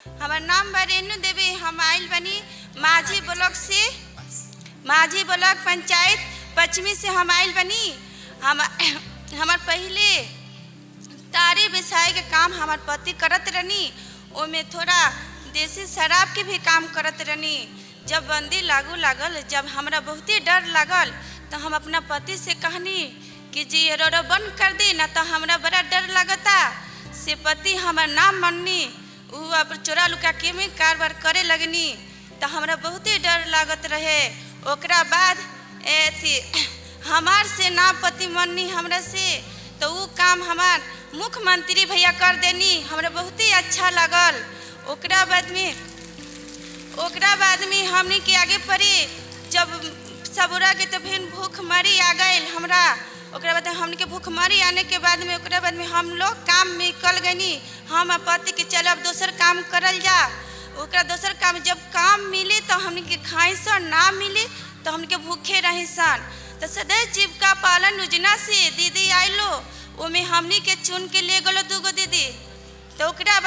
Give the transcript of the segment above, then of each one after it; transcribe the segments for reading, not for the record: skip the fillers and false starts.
हमार नाम बा रेणु देवी। हम आइल बनी माझी ब्लॉक से, माझी ब्लॉक पंचायत पश्चिमी से हम आइल बनी। हमार पहले तारी बिसाई के काम हमार पति करत रहनी। ओमे थोड़ा देसी शराब के भी काम करत रहनी। जब बंदी लागू लागल, जब हमरा बहुत ही डर लागल, तो हम अपना पति से कहनी कि जी रोड बंद कर दी, ना तो हमरा बड़ा डर लगता। से पति हमार नाम मननी, वो अब चोरा लुका के में कारोबार करे लगनी। तो हमरा बहुत ही डर लागत रहे। ओकरा बाद हमार से ना पति मननी हमरा से, तो वो काम हमार मुख्यमंत्री भैया कर देनी। हमरा बहुत ही अच्छा लागल। ओकरा बाद में हमने के आगे पड़ी, जब सबूरा के तो फिर भूख मरी आ गई हमरा। ओकरा बाद हमने के भूख मरी आने के बाद में ओकरा बाद में हम लोग काम में निकल गनी। हम पति के चल अब दोसर काम करल जा। ओकरा दोसर काम जब काम मिली तो हमने के खाई सन, ना मिली तो हमने के भूखे रही सन। तो सदैव जीविका पालन योजना से दीदी आइलो, ओमे हमने के चुन के ले गलो दूगो दीदी। तो ओकरा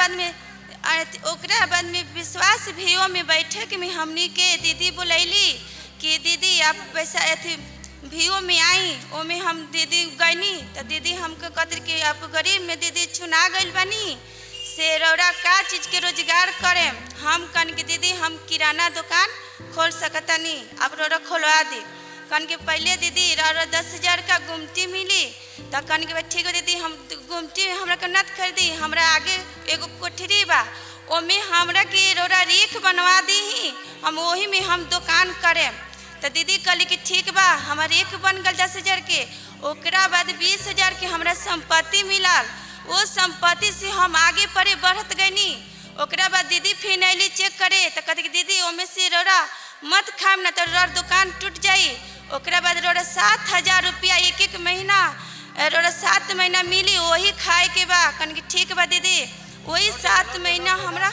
बाद में विश्वास भीओ में बैठक में हमने के दीदी बुलैली कि दीदी आप पैसा अथी भीओ में आई। ओमे हम दीदी गईनी तो दीदी हमको कहते कि आप गरीब में दीदी चुना गई बनी से रौरा का चीज़ के रोजगार करें। हम कन के दीदी हम किराना दुकान खोल सकतनी, आप रौरा खोलवा दी। कन के पहले दीदी रौरा 10,000 का गुमटी मिली। तो कन के ठीक है दीदी, हम गुमटी हमरा के नत खरीदी, हमरा आगे एगो कोठरी बा, ओमे हमरा के रौरा रेख बनवा दी, हम वही में हम दुकान करें। तो दीदी कहली कि ठीक बा, हमारे एक बन गल 10,000 के। ओकरा बाद 20,000 के हमरा संपत्ति मिलल। वो संपत्ति से हम आगे पड़े बढ़त गईनी। ओकरा बाद दीदी फिर अली चेक करे तो कहते कि दीदी ओमे से रोड़ा मत खाम, ना तो रोड़ दुकान टूट जाई। ओकरा बाद रोड़ा 7,000 रुपया एक महीना, रोड़ा 7 महीना मिली, वही खाए के बा। कहन कि ठीक बा दीदी, वही 7 महीना हमरा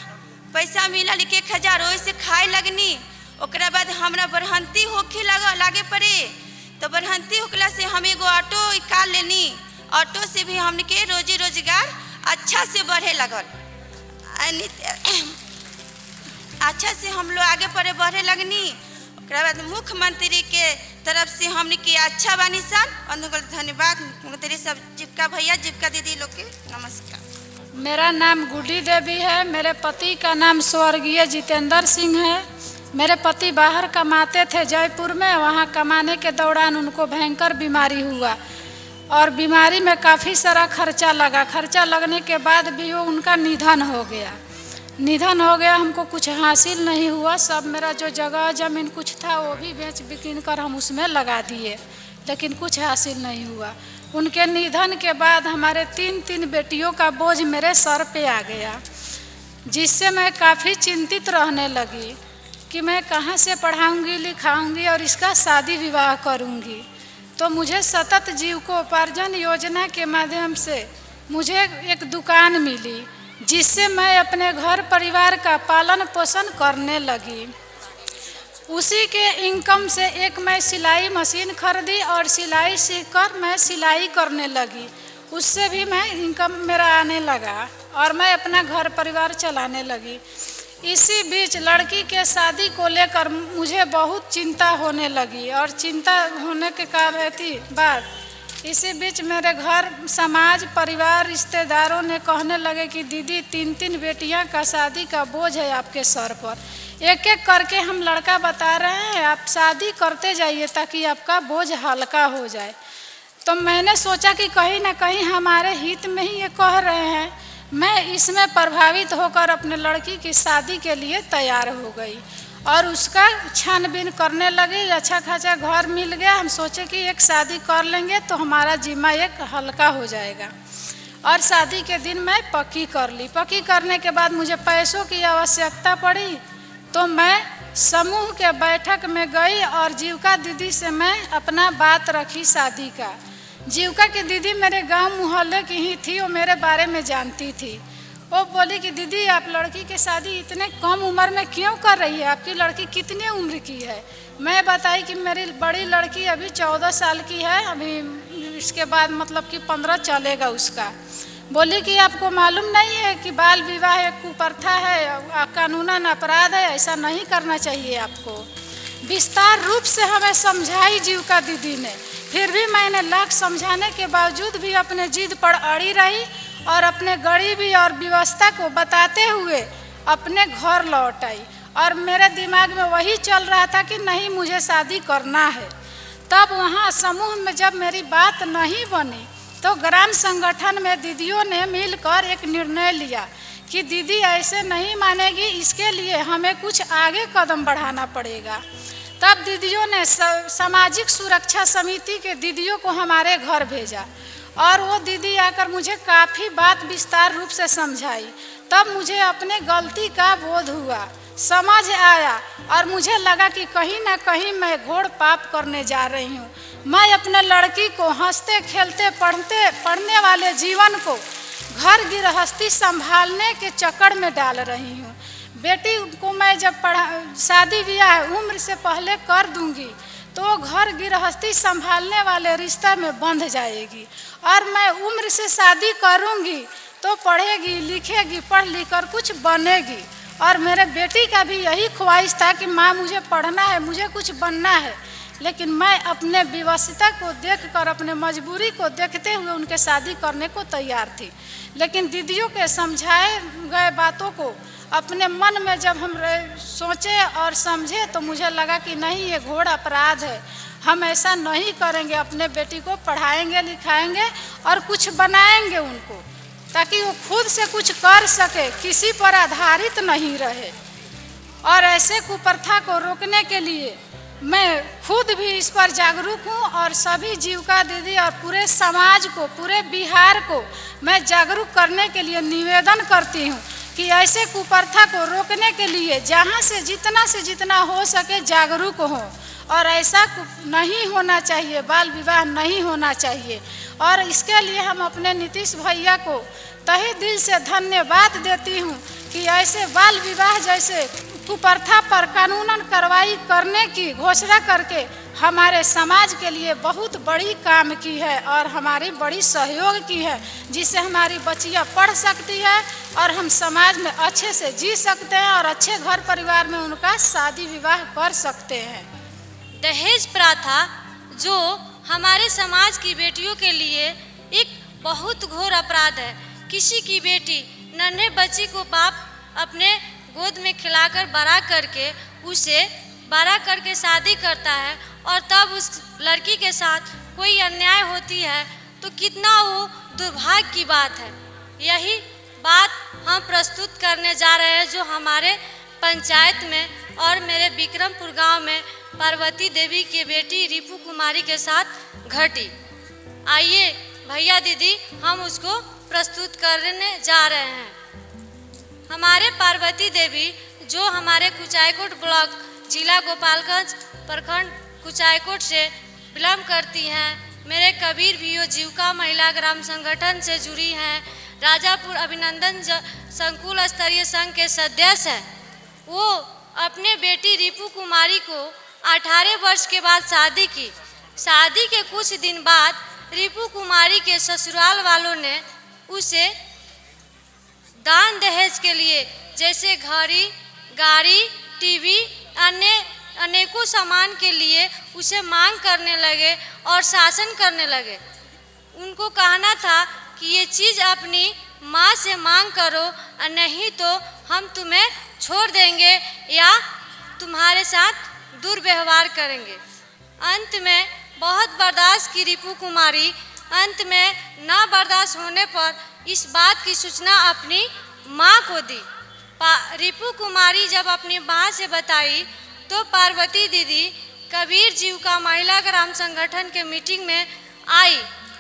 पैसा मिलल 1,000, वही से खाए लगनी। ओकरा बाद हमरा बढ़ंती होखे लागे पड़े। तो बढ़ंती होखला से हम एगो ऑटो निकाल लेनी। ऑटो से भी हमने के रोजी रोजगार अच्छा से बढ़े लगल। अच्छा से हम लोग आगे बढ़े लगनी। ओकरा बाद मुख्यमंत्री के तरफ से हमने के अच्छा बानी सन। धन्यवाद मुख्यमंत्री सब, जीविका भैया, जीविका दीदी लोग के नमस्कार। मेरा नाम गुड्डी देवी है। मेरे पति का नाम स्वर्गीय जितेंद्र सिंह है। मेरे पति बाहर कमाते थे जयपुर में। वहाँ कमाने के दौरान उनको भयंकर बीमारी हुआ और बीमारी में काफ़ी सारा खर्चा लगा। खर्चा लगने के बाद भी वो उनका निधन हो गया। हमको कुछ हासिल नहीं हुआ। सब मेरा जो जगह ज़मीन कुछ था वो भी बेच बिकिन कर हम उसमें लगा दिए, लेकिन कुछ हासिल नहीं हुआ। उनके निधन के बाद हमारे 3 बेटियों का बोझ मेरे सर पे आ गया, जिससे मैं काफ़ी चिंतित रहने लगी कि मैं कहाँ से पढ़ाऊँगी, लिखाऊँगी और इसका शादी विवाह करूँगी। तो मुझे सतत जीविकोपार्जन योजना के माध्यम से मुझे एक दुकान मिली, जिससे मैं अपने घर परिवार का पालन पोषण करने लगी। उसी के इनकम से एक मैं सिलाई मशीन खरीदी और सिलाई सीखकर मैं सिलाई करने लगी। उससे भी मैं इनकम मेरा आने लगा और मैं अपना घर परिवार चलाने लगी। इसी बीच लड़की के शादी को लेकर मुझे बहुत चिंता होने लगी और चिंता होने के बाद इसी बीच मेरे घर, समाज, परिवार, रिश्तेदारों ने कहने लगे कि दीदी 3 बेटियां का शादी का बोझ है आपके सर पर। एक एक करके हम लड़का बता रहे हैं, आप शादी करते जाइए ताकि आपका बोझ हल्का हो जाए। तो मैंने सोचा कि कहीं ना कहीं हमारे हित में ही ये कह रहे हैं। मैं इसमें प्रभावित होकर अपने लड़की की शादी के लिए तैयार हो गई और उसका छानबीन करने लगी। अच्छा खासा घर मिल गया। हम सोचे कि एक शादी कर लेंगे तो हमारा जिम्मा एक हल्का हो जाएगा। और शादी के दिन मैं पक्की कर ली। पक्की करने के बाद मुझे पैसों की आवश्यकता पड़ी, तो मैं समूह के बैठक में गई और जीविका दीदी से मैं अपना बात रखी शादी का। जीविका की दीदी मेरे गांव मोहल्ले की ही थी, वो मेरे बारे में जानती थी। वो बोली कि दीदी आप लड़की की शादी इतने कम उम्र में क्यों कर रही है, आपकी लड़की कितनी उम्र की है। मैं बताई कि मेरी बड़ी लड़की अभी 14 साल की है, अभी इसके बाद मतलब कि 15 चलेगा उसका। बोली कि आपको मालूम नहीं है कि बाल विवाह एक कुप्रथा है, कानूनन अपराध है, ऐसा नहीं करना चाहिए आपको। विस्तार रूप से हमें समझाई जीविका दीदी ने, फिर भी मैंने लाख समझाने के बावजूद भी अपने जिद पर अड़ी रही और अपने गरीबी और व्यवस्था को बताते हुए अपने घर लौट आई। और मेरे दिमाग में वही चल रहा था कि नहीं, मुझे शादी करना है। तब वहाँ समूह में जब मेरी बात नहीं बनी तो ग्राम संगठन में दीदियों ने मिलकर एक निर्णय लिया कि दीदी ऐसे नहीं मानेगी, इसके लिए हमें कुछ आगे कदम बढ़ाना पड़ेगा। तब दीदियों ने सामाजिक सुरक्षा समिति के दीदियों को हमारे घर भेजा और वो दीदी आकर मुझे काफ़ी बात विस्तार रूप से समझाई। तब मुझे अपने गलती का बोध हुआ, समझ आया और मुझे लगा कि कहीं ना कहीं मैं घोर पाप करने जा रही हूँ। मैं अपने लड़की को हंसते खेलते पढ़ने वाले जीवन को घर गृहस्थी संभालने के चक्कर में डाल रही हूँ। बेटी को मैं जब शादी ब्याह उम्र से पहले कर दूंगी तो घर गृहस्थी संभालने वाले रिश्ते में बंध जाएगी, और मैं उम्र से शादी करूंगी तो पढ़ेगी लिखेगी, पढ़ लिख कर कुछ बनेगी। और मेरे बेटी का भी यही ख्वाहिश था कि माँ मुझे पढ़ना है, मुझे कुछ बनना है। लेकिन मैं अपने विवशता को देखकर, अपने मजबूरी को देखते हुए उनके शादी करने को तैयार थी। लेकिन दीदियों के समझाए गए बातों को अपने मन में जब हम सोचे और समझे तो मुझे लगा कि नहीं, ये घोर अपराध है, हम ऐसा नहीं करेंगे। अपने बेटी को पढ़ाएंगे लिखाएंगे और कुछ बनाएंगे उनको, ताकि वो खुद से कुछ कर सके, किसी पर आधारित नहीं रहे। और ऐसे कुप्रथा को रोकने के लिए मैं खुद भी इस पर जागरूक हूँ और सभी जीविका दीदी और पूरे समाज को, पूरे बिहार को मैं जागरूक करने के लिए निवेदन करती हूँ कि ऐसे कुप्रथा को रोकने के लिए जहाँ से जितना हो सके जागरूक हो। और ऐसा नहीं होना चाहिए, बाल विवाह नहीं होना चाहिए। और इसके लिए हम अपने नीतीश भैया को तहे दिल से धन्यवाद देती हूँ कि ऐसे बाल विवाह जैसे कुप्रथा पर कानूनन कार्रवाई करने की घोषणा करके हमारे समाज के लिए बहुत बड़ी काम की है और हमारी बड़ी सहयोग की है, जिससे हमारी बच्चियाँ पढ़ सकती है और हम समाज में अच्छे से जी सकते हैं और अच्छे घर परिवार में उनका शादी विवाह कर सकते हैं। दहेज प्रथा जो हमारे समाज की बेटियों के लिए एक बहुत घोर अपराध है। किसी की बेटी, नन्हे बच्ची को बाप अपने गोद में खिलाकर बड़ा करके शादी करता है और तब उस लड़की के साथ कोई अन्याय होती है तो कितना वो दुर्भाग्य की बात है। यही बात हम प्रस्तुत करने जा रहे हैं जो हमारे पंचायत में और मेरे विक्रमपुर गांव में पार्वती देवी की बेटी रिपू कुमारी के साथ घटी। आइए भैया दीदी हम उसको प्रस्तुत करने जा रहे हैं। हमारे पार्वती देवी जो हमारे कुचायकोट ब्लॉक जिला गोपालगंज प्रखंड कुचायकोट से बिलोंग करती हैं, मेरे कबीर भियो जीविका महिला ग्राम संगठन से जुड़ी हैं, राजापुर अभिनंदन संकुल स्तरीय संघ के सदस्य हैं। वो अपने बेटी रिपू कुमारी को 18 वर्ष के बाद शादी की। शादी के कुछ दिन बाद रिपू कुमारी के ससुराल वालों ने उसे दान दहेज के लिए जैसे घड़ी, गाड़ी, टीवी, अनेकों सामान के लिए उसे मांग करने लगे और शासन करने लगे। उनको कहना था कि ये चीज़ अपनी माँ से मांग करो और नहीं तो हम तुम्हें छोड़ देंगे या तुम्हारे साथ दुर्व्यवहार करेंगे। अंत में बहुत बर्दाश्त की रिपू कुमारी, अंत में ना बर्दाश्त होने पर इस बात की सूचना अपनी माँ को दी। रिपू कुमारी जब अपनी माँ से बताई तो पार्वती दीदी कबीर जीविका महिला ग्राम संगठन के मीटिंग में आई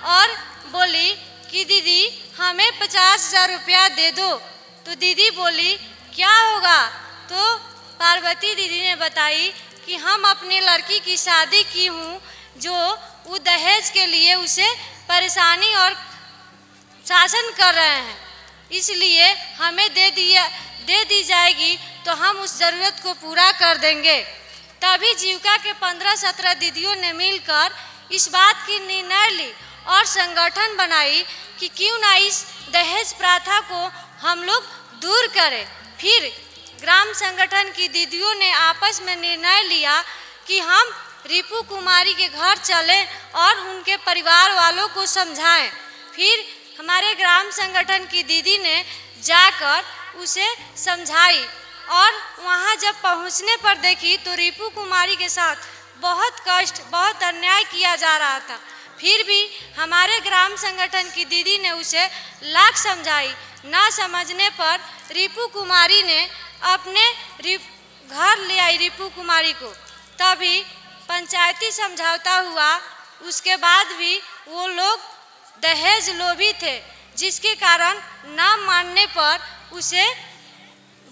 और बोली कि दीदी हमें 50,000 रुपया दे दो। तो दीदी बोली क्या होगा? तो पार्वती दीदी ने बताई कि हम अपनी लड़की की शादी की हूँ जो वो दहेज के लिए उसे परेशानी और शासन कर रहे हैं, इसलिए हमें दे दी जाएगी तो हम उस ज़रूरत को पूरा कर देंगे। तभी जीविका के 15-17 दीदियों ने मिलकर इस बात की निर्णय ली और संगठन बनाई कि क्यों ना इस दहेज प्रथा को हम लोग दूर करें। फिर ग्राम संगठन की दीदियों ने आपस में निर्णय लिया कि हम रिपू कुमारी के घर चलें और उनके परिवार वालों को समझाएं। फिर हमारे ग्राम संगठन की दीदी ने जाकर उसे समझाई और वहाँ जब पहुँचने पर देखी तो रिपू कुमारी के साथ बहुत कष्ट, बहुत अन्याय किया जा रहा था। फिर भी हमारे ग्राम संगठन की दीदी ने उसे लाख समझाई। ना समझने पर रिपू कुमारी ने अपने घर ले आई रिपू कुमारी को। तभी पंचायती समझौता हुआ। उसके बाद भी वो लोग दहेज लोभी थे, जिसके कारण ना मानने पर उसे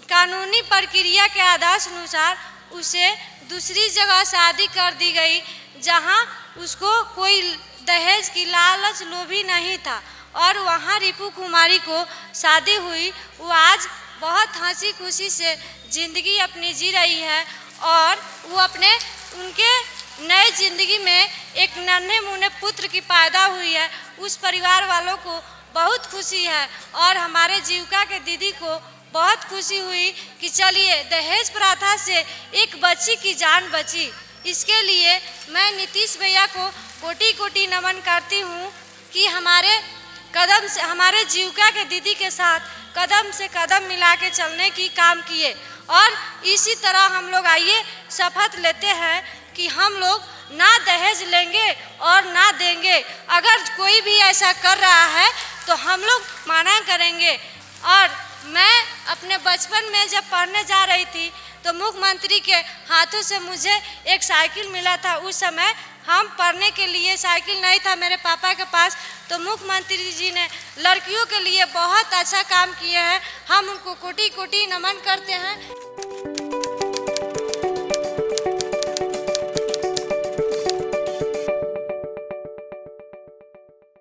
कानूनी प्रक्रिया के आदेशानुसार उसे दूसरी जगह शादी कर दी गई, जहां उसको कोई दहेज की लालच लोभी नहीं था और वहां रिपू कुमारी को शादी हुई। वो आज बहुत हंसी खुशी से ज़िंदगी अपनी जी रही है और वो अपने उनके नए ज़िंदगी में एक नन्हे मुन्ने पुत्र की पैदा हुई है। उस परिवार वालों को बहुत खुशी है और हमारे जीविका के दीदी को बहुत खुशी हुई कि चलिए दहेज प्रथा से एक बच्ची की जान बची। इसके लिए मैं नीतीश भैया को कोटि कोटि नमन करती हूँ कि हमारे जीविका के दीदी के साथ कदम से कदम मिला के चलने की काम किए। और इसी तरह हम लोग आइए शपथ लेते हैं कि हम लोग ना दहेज लेंगे और ना देंगे। अगर कोई भी ऐसा कर रहा है तो हम लोग मना करेंगे। और मैं अपने बचपन में जब पढ़ने जा रही थी तो मुख्यमंत्री के हाथों से मुझे एक साइकिल मिला था। उस समय हम पढ़ने के लिए साइकिल नहीं था मेरे पापा के पास, तो मुख्यमंत्री जी ने लड़कियों के लिए बहुत अच्छा काम किए हैं। हम उनको कोटि कोटि नमन करते हैं।